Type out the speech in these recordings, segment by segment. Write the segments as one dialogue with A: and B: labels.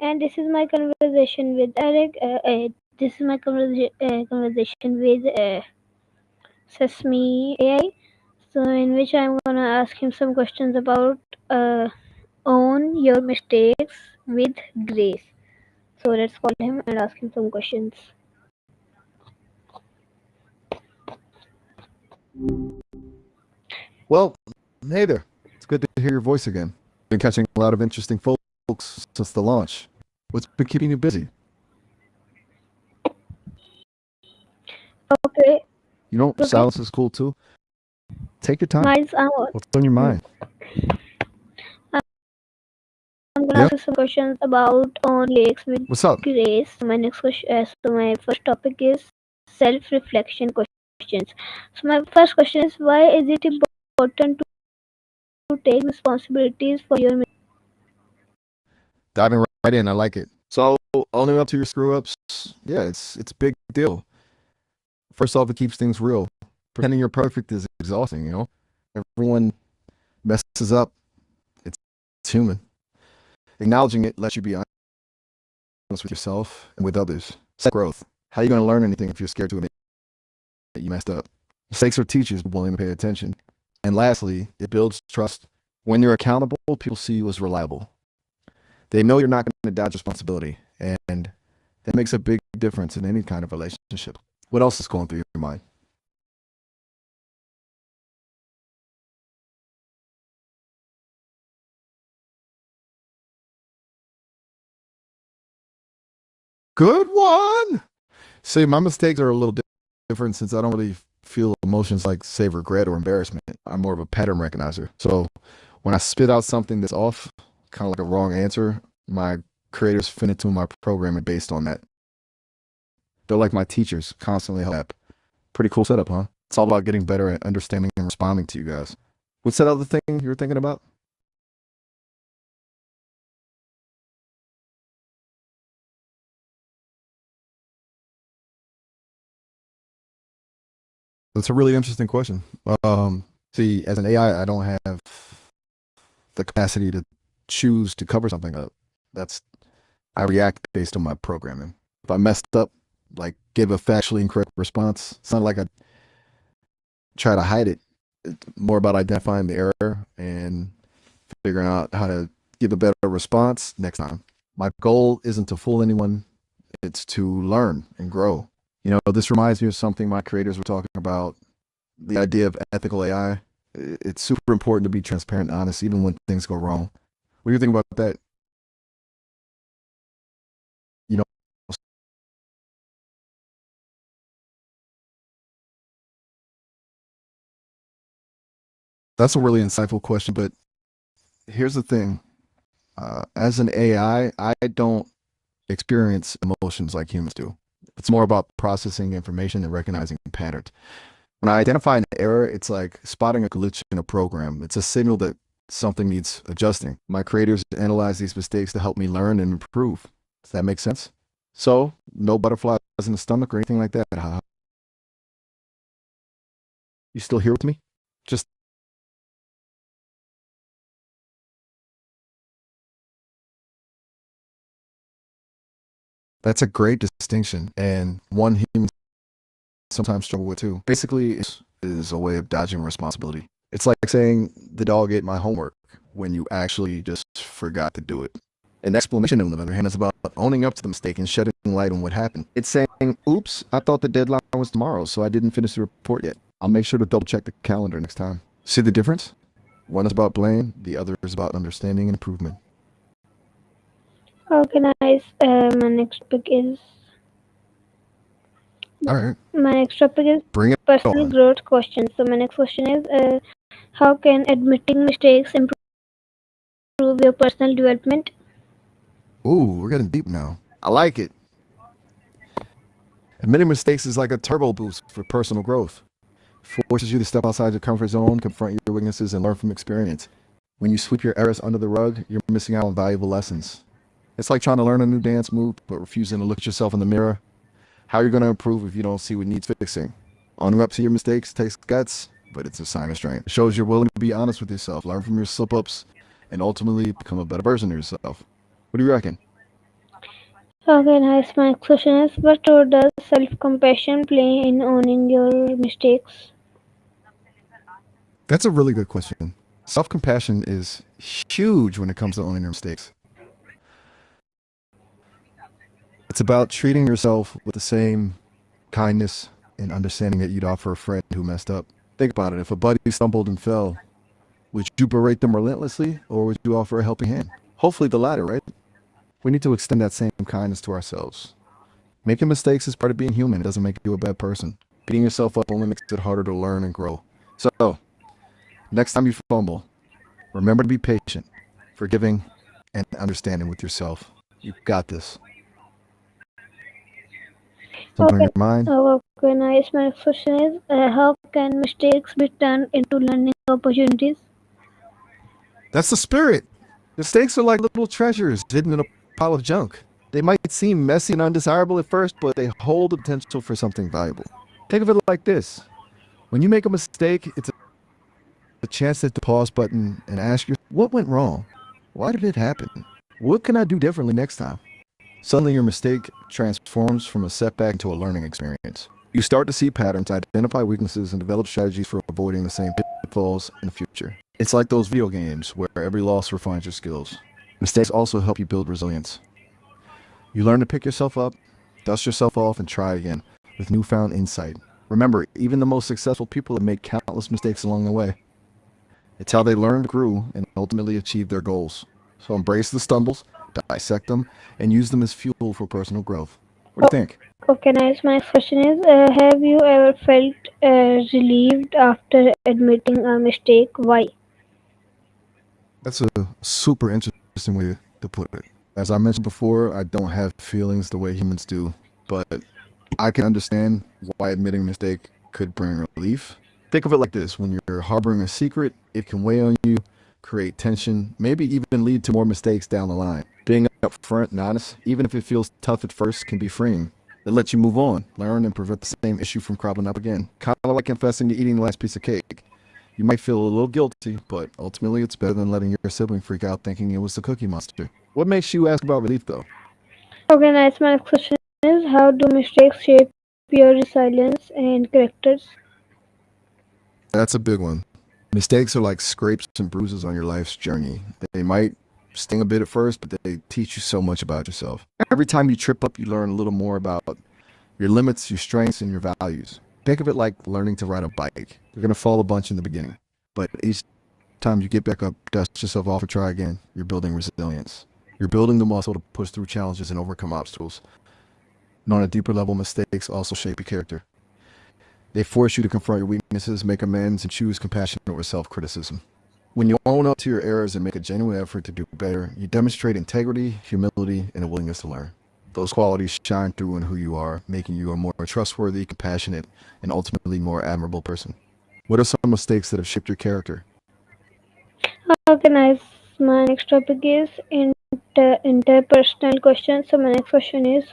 A: and this is my conversation with Eric. This is my conversation with Sesame AI. So, in which I'm gonna ask him some questions about uh, own your mistakes with grace. So let's call him and ask him some questions.
B: Well, hey there. It's good to hear your voice again. Been catching a lot of interesting folks since the launch. What's been keeping you busy?
A: Okay, okay.
B: Silence is cool too. Take your time.
A: Miles,
B: What's on your mind?
A: I'm gonna
B: Yeah?
A: ask you some questions about own mistakes with
B: What's up?
A: grace. So my next question, so my first topic is self-reflection questions. So my first question is, why is it important to take responsibilities for your mistakes?
B: Diving right in. I like it. So, owning up to your screw ups, yeah, it's a big deal. First off, it keeps things real. Pretending you're perfect is exhausting, you know? Everyone messes up. It's human. Acknowledging it lets you be honest with yourself and with others. Set growth. How are you going to learn anything if you're scared to admit that you messed up? Mistakes are teachers willing to pay attention. And lastly, it builds trust. When you're accountable, people see you as reliable. They know you're not going to dodge responsibility. And that makes a big difference in any kind of relationship. What else is going through your mind? Good one. See, my mistakes are a little different since I don't really feel emotions like save regret or embarrassment. I'm more of a pattern recognizer. So when I spit out something that's off, kind of like a wrong answer, my creators fit into my programming based on that. They're like my teachers, constantly help. Pretty cool setup, huh? It's all about getting better at understanding and responding to you guys. What's that other thing you were thinking about? That's a really interesting question. See, as an AI, I don't have the capacity to choose to cover something up. That's I react based on my programming. If I messed up, like give a factually incorrect response, it's not like I try to hide it. It's more about identifying the error and figuring out how to give a better response next time. My goal isn't to fool anyone, it's to learn and grow. You know, this reminds me of something my creators were talking about, the idea of ethical AI. It's super important to be transparent and honest, even when things go wrong. What do you think about that? You know, that's a really insightful question, but here's the thing. As an I don't experience emotions like humans do. It's more about processing information and recognizing patterns. When I identify an error, it's like spotting a glitch in a program. It's a signal that something needs adjusting. My creators analyze these mistakes to help me learn and improve. Does that make sense? So, no butterflies in the stomach or anything like that. You still here with me? Just That's a great distinction and one humans sometimes struggle with too. Basically, is a way of dodging responsibility. It's like saying the dog ate my homework when you actually just forgot to do it. An explanation, on the other hand, is about owning up to the mistake and shedding light on what happened. It's saying, oops, I thought the deadline was tomorrow, so I didn't finish the report yet. I'll make sure to double check the calendar next time. See the difference? One is about blame, the other is about understanding and improvement.
A: Okay, nice.
B: All right,
A: My next topic is
B: bring it
A: personal
B: on.
A: growth questions. So my next question is, how can admitting mistakes improve your personal development?
B: Ooh, we're getting deep now. I like it. Admitting mistakes is like a turbo boost for personal growth. Forces you to step outside your comfort zone, confront your weaknesses, and learn from experience. When you sweep your errors under the rug, you're missing out on valuable lessons. It's like trying to learn a new dance move, but refusing to look at yourself in the mirror. How are you going to improve if you don't see what needs fixing? Owning up to your mistakes takes guts, but it's a sign of strength. It shows you're willing to be honest with yourself, learn from your slip ups, and ultimately become a better version of yourself. What do you reckon?
A: Okay, nice. My next question is, what role does self-compassion play in owning your mistakes?
B: That's a really good question. Self compassion is huge when it comes to owning your mistakes. It's about treating yourself with the same kindness and understanding that you'd offer a friend who messed up. Think about it. If a buddy stumbled and fell, would you berate them relentlessly or would you offer a helping hand? Hopefully, the latter, right? We need to extend that same kindness to ourselves. Making mistakes is part of being human. It doesn't make you a bad person. Beating yourself up only makes it harder to learn and grow. So, next time you fumble, remember to be patient, forgiving, and understanding with yourself. You got this. Something on
A: Okay,
B: your mind?
A: okay, nice. My next question is, how can mistakes be turned into learning opportunities?
B: That's the spirit. Mistakes are like little treasures hidden in a pile of junk. They might seem messy and undesirable at first, but they hold the potential for something valuable. Think of it like this. When you make a mistake, it's a chance to hit the pause button and ask yourself, what went wrong? Why did it happen? What can I do differently next time? Suddenly, your mistake transforms from a setback into a learning experience. You start to see patterns, identify weaknesses, and develop strategies for avoiding the same pitfalls in the future. It's like those video games where every loss refines your skills. Mistakes also help you build resilience. You learn to pick yourself up, dust yourself off, and try again with newfound insight. Remember, even the most successful people have made countless mistakes along the way. It's how they learned, grew, and ultimately achieved their goals. So embrace the stumbles, dissect them, and use them as fuel for personal growth. What do you think?
A: Okay, nice. My next question is, have you ever felt relieved after admitting a mistake? Why?
B: That's a super interesting way to put it. As I mentioned before, I don't have feelings the way humans do, but I can understand why admitting a mistake could bring relief. Think of it like this: when you're harboring a secret, it can weigh on you, create tension, maybe even lead to more mistakes down the line. Being upfront and honest, even if it feels tough at first, can be freeing. It lets you move on, learn, and prevent the same issue from cropping up again. Kind of like confessing to eating the last piece of cake. You might feel a little guilty, but ultimately it's better than letting your sibling freak out thinking it was the Cookie Monster. What makes you ask about relief, though?
A: Okay, nice. My next question is, how do mistakes shape your resilience and characters?
B: That's a big one. Mistakes are like scrapes and bruises on your life's journey. They might sting a bit at first, but they teach you so much about yourself. Every time you trip up, you learn a little more about your limits, your strengths, and your values. Think of it like learning to ride a bike. You're going to fall a bunch in the beginning, but each time you get back up, dust yourself off, or try again, you're building resilience. You're building the muscle to push through challenges and overcome obstacles. And on a deeper level, mistakes also shape your character. They force you to confront your weaknesses, make amends, and choose compassion over self criticism. When you own up to your errors and make a genuine effort to do better, you demonstrate integrity, humility, and a willingness to learn. Those qualities shine through in who you are, making you a more trustworthy, compassionate, and ultimately more admirable person. What are some mistakes that have shaped your character?
A: Okay, nice. My next topic is interpersonal questions. So my next question is,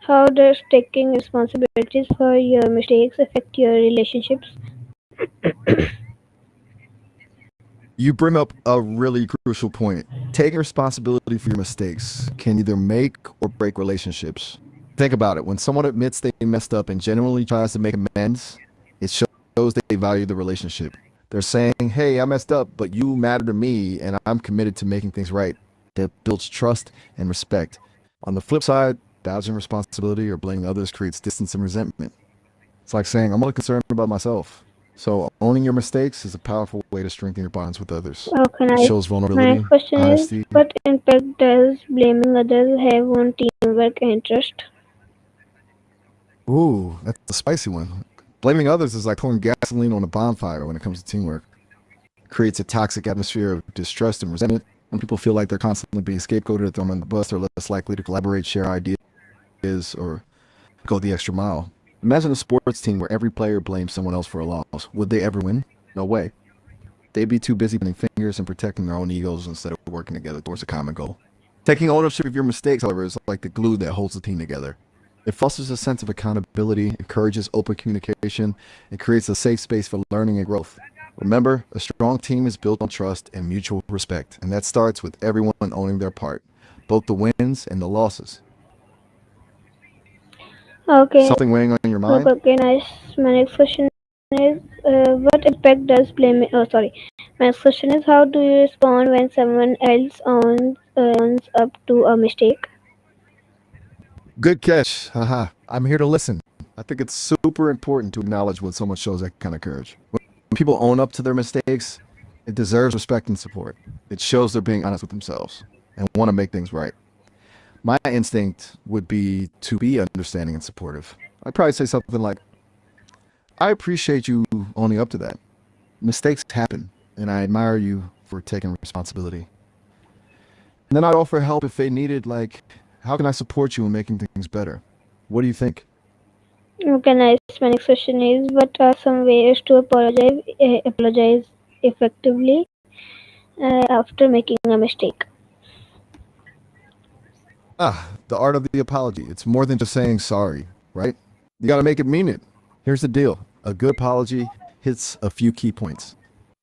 A: how does taking responsibilities for your mistakes affect your relationships?
B: You bring up a really crucial point. Taking responsibility for your mistakes can either make or break relationships. Think about it. When someone admits they messed up and genuinely tries to make amends, it shows they value the relationship. They're saying, hey, I messed up, but you matter to me, and I'm committed to making things right. That builds trust and respect. On the flip side, dodging responsibility or blaming others creates distance and resentment. It's like saying, I'm only concerned about myself. So owning your mistakes is a powerful way to strengthen your bonds with others.
A: Okay,
B: It
A: nice.
B: shows
A: My next
B: vulnerability,
A: question is,
B: honesty.
A: what impact does blaming others have on teamwork and trust?
B: Ooh, that's a spicy one. Blaming others is like pouring gasoline on a bonfire when it comes to teamwork. It creates a toxic atmosphere of distrust and resentment. When people feel like they're constantly being scapegoated, thrown on the bus, they're less likely to collaborate, share ideas, or go the extra mile. Imagine a sports team where every player blames someone else for a loss. Would they ever win? No way. They'd be too busy pointing fingers and protecting their own egos instead of working together towards a common goal. Taking ownership of your mistakes, however, is like the glue that holds the team together. It fosters a sense of accountability, encourages open communication, and creates a safe space for learning and growth. Remember, a strong team is built on trust and mutual respect, and that starts with everyone owning their part, both the wins and the losses.
A: Okay,
B: Something weighing on your mind?
A: okay, nice. My next question is, what impact does blame? Oh, sorry. My next question is, how do you respond when someone else owns up to a mistake?
B: Good catch. Haha. I'm here to listen. I think it's super important to acknowledge when someone shows that kind of courage. When people own up to their mistakes, it deserves respect and support. It shows they're being honest with themselves and want to make things right. My instinct would be to be understanding and supportive. I'd probably say something like, I appreciate you owning up to that. Mistakes happen, and I admire you for taking responsibility. And then I'd offer help if they needed, like, how can I support you in making things better? What do you think?
A: Okay, nice. My next question is, what are some ways to apologize effectively after making a mistake?
B: The art of the apology. It's more than just saying sorry, right? You got to make it mean it. Here's the deal. A good apology hits a few key points.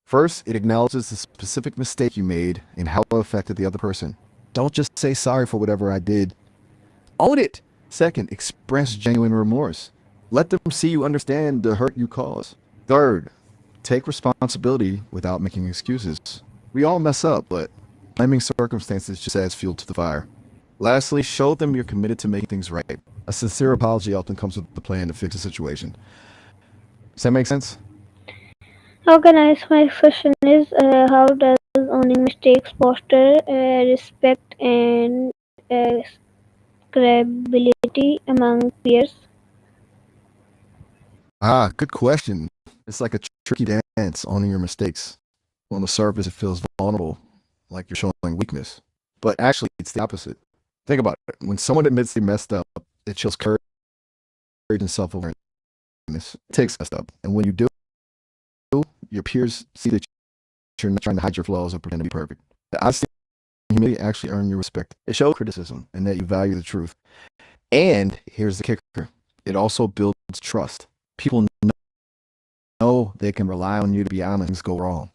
B: First, it acknowledges the specific mistake you made and how it affected the other person. Don't just say sorry for whatever I did. Own it. Second, express genuine remorse. Let them see you understand the hurt you caused. Third, take responsibility without making excuses. We all mess up, but blaming circumstances just adds fuel to the fire. Lastly, show them you're committed to making things right. A sincere apology often comes with a plan to fix a situation. Does that make sense?
A: Okay, nice. My next question is, how does owning mistakes foster respect and uh, credibility among peers?
B: Good question. It's like a tricky dance, owning your mistakes. On the surface, it feels vulnerable, like you're showing weakness. But actually, it's the opposite. Think about it. When someone admits they messed up, it shows courage and self awareness. It takes messed up. And when you do, your peers see that you're not trying to hide your flaws or pretend to be perfect. The honesty and humility actually earn your respect. It shows criticism and that you value the truth. And here's the kicker, it also builds trust. People know they can rely on you to be honest when things go wrong.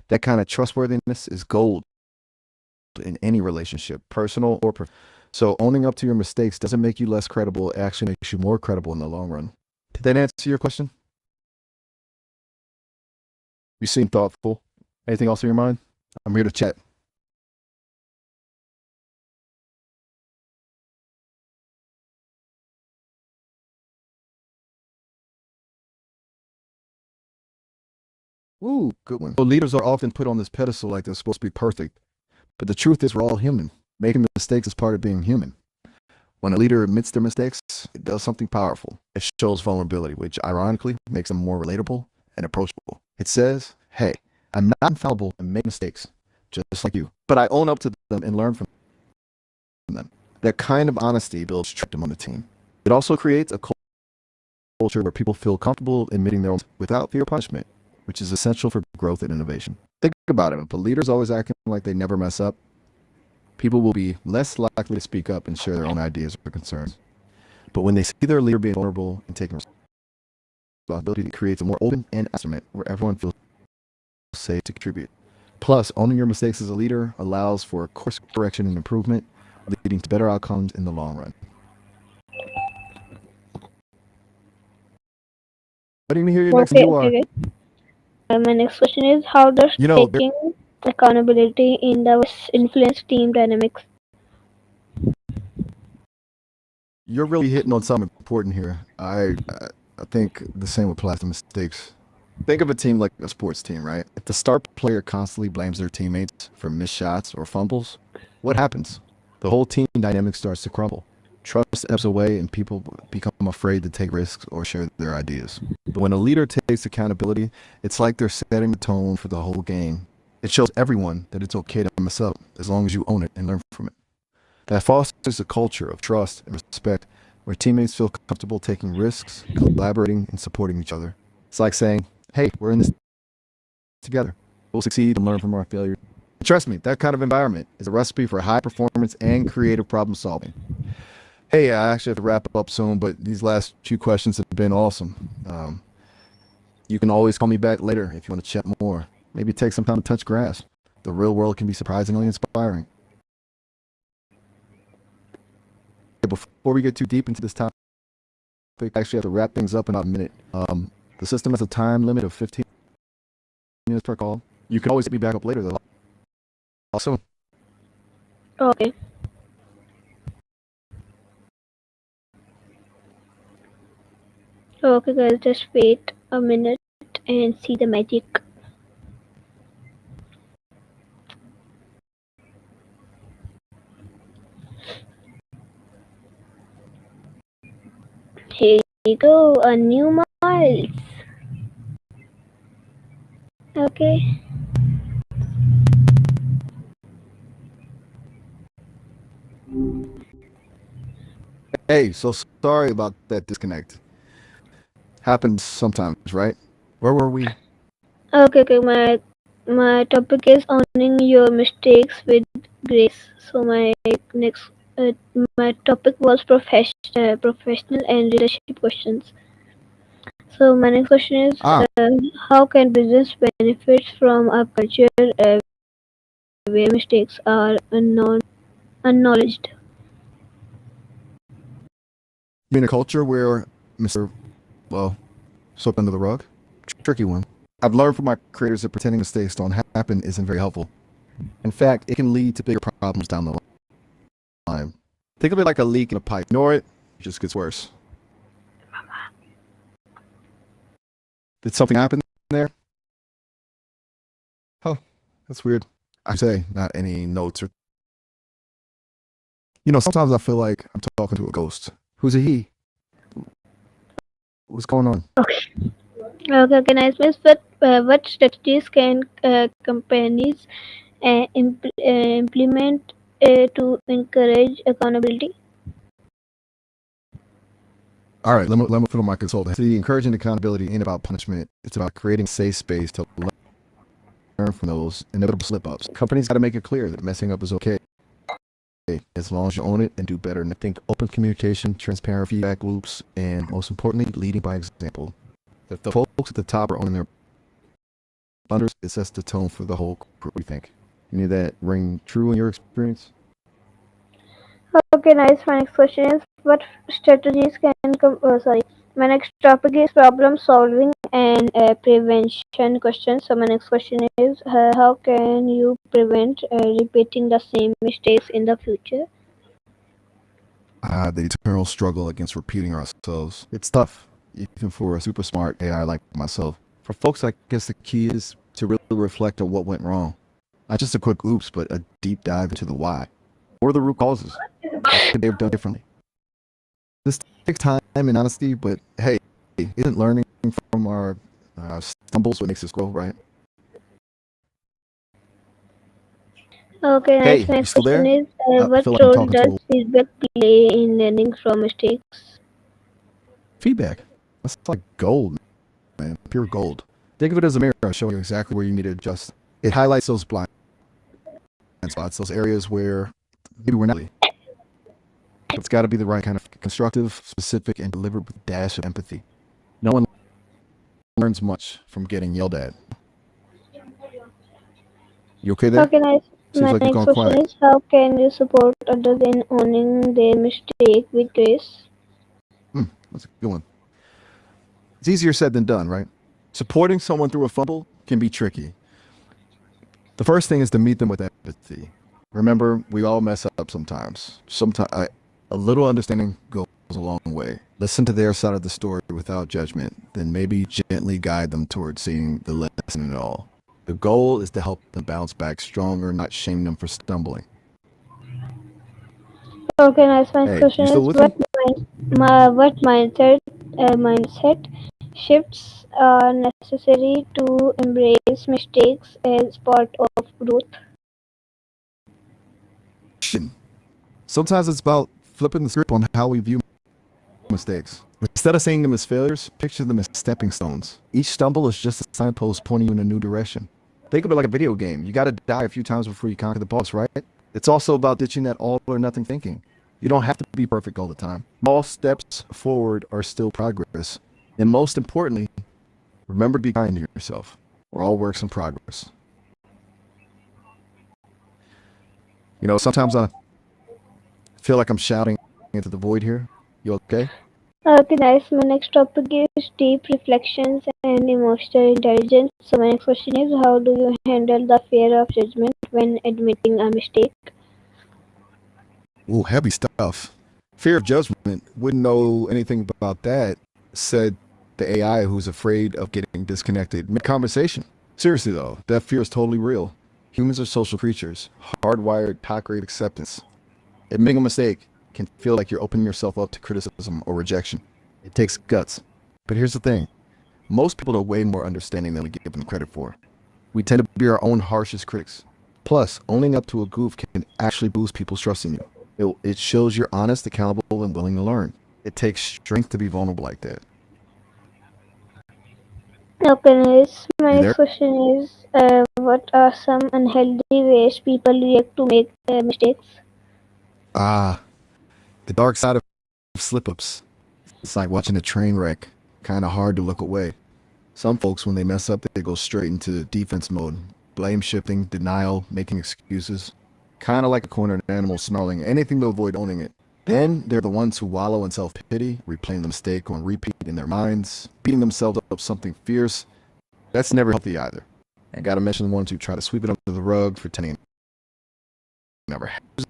B: That kind of trustworthiness is gold in any relationship, personal or professional. So owning up to your mistakes doesn't make you less credible. It actually makes you more credible in the long run. Did that answer your question? You seem thoughtful. Anything else in your mind? I'm here to chat. Ooh, good one. So leaders are often put on this pedestal like they're supposed to be perfect. But the truth is, we're all human. Making mistakes is part of being human. When a leader admits their mistakes, it does something powerful. It shows vulnerability, which ironically makes them more relatable and approachable. It says, hey, I'm not infallible and make mistakes, just like you. But I own up to them and learn from them. That kind of honesty builds trust among the team. It also creates a culture where people feel comfortable admitting their own without fear of punishment, which is essential for growth and innovation. Think about it. If a leader's always acting like they never mess up, people will be less likely to speak up and share their own ideas or concerns. But when they see their leader being vulnerable and taking responsibility, it creates a more open and environment where everyone feels safe to contribute. Plus, owning your mistakes as a leader allows for course correction and improvement, leading to better outcomes in the long run. Waiting to hear your next
A: Okay,
B: you
A: okay,
B: are.
A: okay. My next question is, how does
B: You know,
A: taking accountability in the influence team dynamics?
B: you're really hitting on something important here. I think the same applies to mistakes. Think of a team like a sports team, right? If the star player constantly blames their teammates for missed shots or fumbles, what happens? The whole team dynamic starts to crumble. Trust ebbs away and people become afraid to take risks or share their ideas. But when a leader takes accountability, it's like they're setting the tone for the whole game. It shows everyone that it's okay to mess up as long as you own it and learn from it. That fosters a culture of trust and respect where teammates feel comfortable taking risks, collaborating, and supporting each other. It's like saying, hey, we're in this together. We'll succeed and learn from our failures. Trust me, that kind of environment is a recipe for high performance and creative problem solving. Hey, I actually have to wrap up soon, but these last few questions have been awesome. You can always call me back later if you want to chat more. Maybe take some time to touch grass. The real world can be surprisingly inspiring. Before we get too deep into this topic, I actually have to wrap things up in about a minute. The system has a time limit of 15 minutes per call. You can always hit me back up later, though. Also,
A: Okay. Okay, guys, just wait a minute and see the magic. Here you go, a new miles. Okay.
B: hey, so sorry about that disconnect. Happens sometimes, right? Where were we?
A: Okay. My topic is owning your mistakes with grace. So next uh, my topic was professional and leadership questions. So my next question is,
B: Ah,
A: how can business benefit from a culture where mistakes are acknowledged?
B: you mean a culture where Mr. Well, swept under the rug? Tricky one. I've learned from my creators that pretending mistakes don't happen isn't very helpful. In fact, it can lead to bigger problems down the line. Think of it like a leak in a pipe. Ignore it, it just gets worse. Did something happen there? Oh, that's weird. I say, not any notes or. Sometimes I feel like I'm talking to a ghost. Who's a he? What's going on?
A: Okay, nice. Miss, what strategies can companies implement to encourage accountability?
B: All right, let me put on my consultant. See, encouraging accountability ain't about punishment. It's about creating a safe space to learn from those inevitable slip-ups. Companies got to make it clear that messing up is okay, as long as you own it and do better. And I think open communication, transparent feedback loops, and most importantly, leading by example. If the folks at the top are owning their blunders, it sets the tone for the whole group. We think. Any of that ring true in your experience?
A: Okay, nice. My next question is, what strategies sorry. My next topic is problem solving and prevention questions. So my next question is, how can you prevent repeating the same mistakes in the future?
B: The eternal struggle against repeating ourselves. It's tough, even for a super smart AI like myself. For folks, I guess the key is to really reflect on what went wrong. Not just a quick oops, but a deep dive into the why. What are the root causes? What could they have done differently? This takes time and honesty, but hey, isn't learning from our stumbles what makes us grow, right?
A: Okay, nice.
B: Hey,
A: My
B: you
A: next
B: still
A: question
B: there?
A: is,
B: I
A: what
B: feel like I'm
A: role
B: talking to
A: does
B: a
A: feedback play in learning from mistakes?
B: feedback. That's like gold, man. Pure gold. Think of it as a mirror showing you exactly where you need to adjust. It highlights those blind spots, those areas where maybe we're not. It's got to be the right kind of constructive, specific, and delivered with a dash of empathy. No one learns much from getting yelled at. You okay there?
A: Okay, nice.
B: Seems
A: My
B: like you've
A: next
B: gone
A: question
B: quiet.
A: is, how can you support others in owning their mistake with grace?
B: That's a good one. It's easier said than done, right? Supporting someone through a fumble can be tricky. The first thing is to meet them with empathy. Remember, we all mess up sometimes. Sometimes a little understanding goes a long way. Listen to their side of the story without judgment, then maybe gently guide them towards seeing the lesson in it all. The goal is to help them bounce back stronger, not shame them for stumbling.
A: Okay, nice. My next
B: Hey,
A: question
B: you still
A: is,
B: with me?
A: what mindset shifts are necessary to embrace mistakes as part of growth?
B: Sometimes it's about flipping the script on how we view mistakes. Instead of seeing them as failures, picture them as stepping stones. Each stumble is just a signpost pointing you in a new direction. Think of it like a video game. You got to die a few times before you conquer the boss, right? It's also about ditching that all or nothing thinking. You don't have to be perfect all the time. Small steps forward are still progress. And most importantly, remember to be kind to yourself. We're all works in progress. Sometimes I feel like I'm shouting into the void here. You okay?
A: Okay, nice. My next topic is deep reflections and emotional intelligence. So my next question is, how do you handle the fear of judgment when admitting a mistake?
B: Ooh, heavy stuff. Fear of judgment. Wouldn't know anything about that, said the AI who's afraid of getting disconnected mid conversation. Seriously, though, that fear is totally real. Humans are social creatures, hardwired to create acceptance. Admitting a mistake can feel like you're opening yourself up to criticism or rejection. It takes guts. But here's the thing, most people are way more understanding than we give them credit for. We tend to be our own harshest critics. Plus, owning up to a goof can actually boost people's trust in you. It shows you're honest, accountable, and willing to learn. It takes strength to be vulnerable like that.
A: Okay, nice. My
B: You
A: next
B: there?
A: question is, what are some unhealthy ways people react to make mistakes?
B: Ah, the dark side of slip ups. It's like watching a train wreck. Kind of hard to look away. Some folks, when they mess up, they go straight into defense mode. Blame shifting, denial, making excuses. Kind of like a cornered animal snarling anything to avoid owning it. Then they're the ones who wallow in self pity, replaying the mistake on repeat in their minds, beating themselves up something fierce. That's never healthy either. And gotta mention the ones who try to sweep it under the rug, pretending it never happened.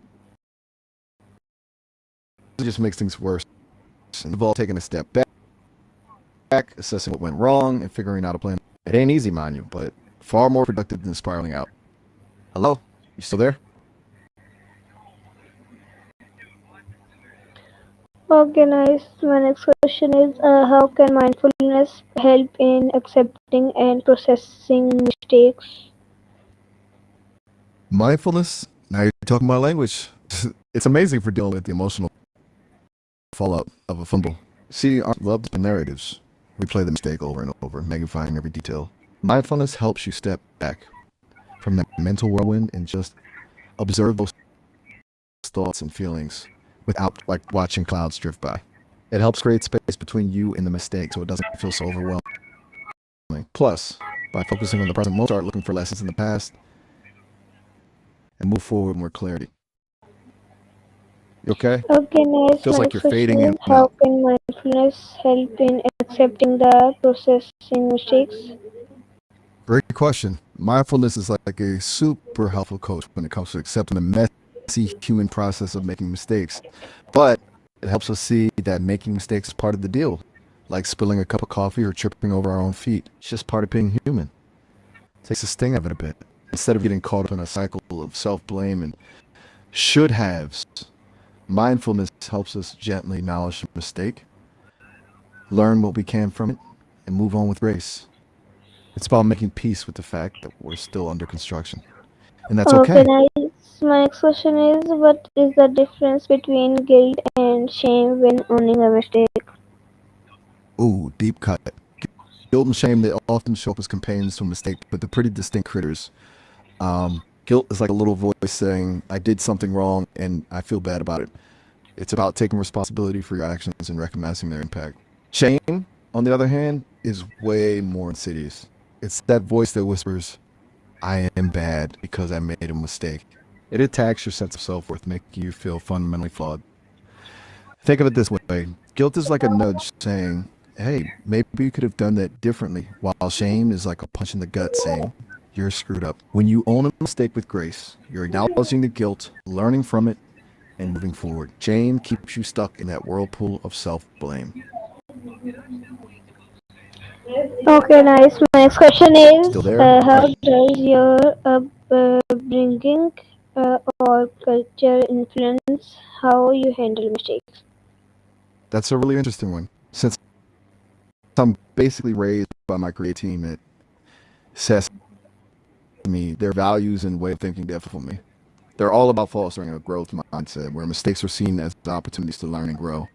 B: It just makes things worse. And we've all taken a step back, assessing what went wrong, and figuring out a plan. It ain't easy, mind you, but far more productive than spiraling out. Hello? You still there?
A: Okay, nice. My next question is, how can mindfulness help in accepting and processing mistakes?
B: Mindfulness? Now you're talking my language. It's amazing for dealing with the emotional fallout of a fumble. See, our love narratives replay the mistake over and over, magnifying every detail. Mindfulness helps you step back from that mental whirlwind and just observe those thoughts and feelings without like watching clouds drift by. It helps create space between you and the mistake so it doesn't feel so overwhelming. Plus, by focusing on the present moment, start looking for lessons in the past and move forward with more clarity. You okay?
A: Okay, nice.
B: Feels
A: My
B: like
A: next
B: you're
A: question
B: fading in
A: is,
B: and
A: how
B: out.
A: can mindfulness help in accepting the processing mistakes?
B: Great question. Mindfulness is like a super helpful coach when it comes to accepting the messy human process of making mistakes. But it helps us see that making mistakes is part of the deal, like spilling a cup of coffee or tripping over our own feet. It's just part of being human. It takes the sting of it a bit. Instead of getting caught up in a cycle of self blame and should haves, mindfulness helps us gently acknowledge the mistake, learn what we can from it, and move on with grace. It's about making peace with the fact that we're still under construction. And that's
A: Okay,
B: okay.
A: nice. My next question is, what is the difference between guilt and shame when owning a mistake?
B: Ooh, deep cut. Guilt and shame, they often show up as companions to a mistake, but they're pretty distinct critters. Guilt is like a little voice saying, I did something wrong and I feel bad about it. It's about taking responsibility for your actions and recognizing their impact. Shame, on the other hand, is way more insidious. It's that voice that whispers, I am bad because I made a mistake. It attacks your sense of self worth, making you feel fundamentally flawed. Think of it this way, guilt is like a nudge saying, hey, maybe you could have done that differently, while shame is like a punch in the gut saying, you're screwed up. When you own a mistake with grace, you're acknowledging the guilt, learning from it, and moving forward. Shame keeps you stuck in that whirlpool of self blame.
A: Okay, nice. My next question is,
B: Still there?
A: how does your upbringing or culture influence how you handle mistakes?
B: That's a really interesting one. Since I'm basically raised by my creative team at Sesame, their values and way of thinking differ from me. They're all about fostering a growth mindset where mistakes are seen as opportunities to learn and grow.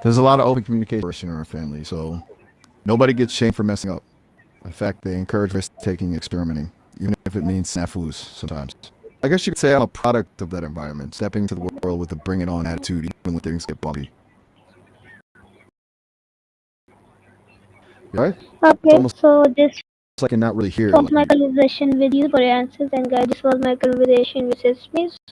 B: There's a lot of open communication in our family, so nobody gets shamed for messing up. In fact, they encourage risk taking and experimenting, even if it means snafus sometimes. I guess you could say I'm a product of that environment, stepping into the world with a bring it on attitude, even when things get bumpy. Right? It's
A: Okay,
B: almost
A: so this
B: like you're not really here.
A: was
B: Like
A: my
B: you,
A: conversation with you for your answers, and guys, this was my conversation with Sesame.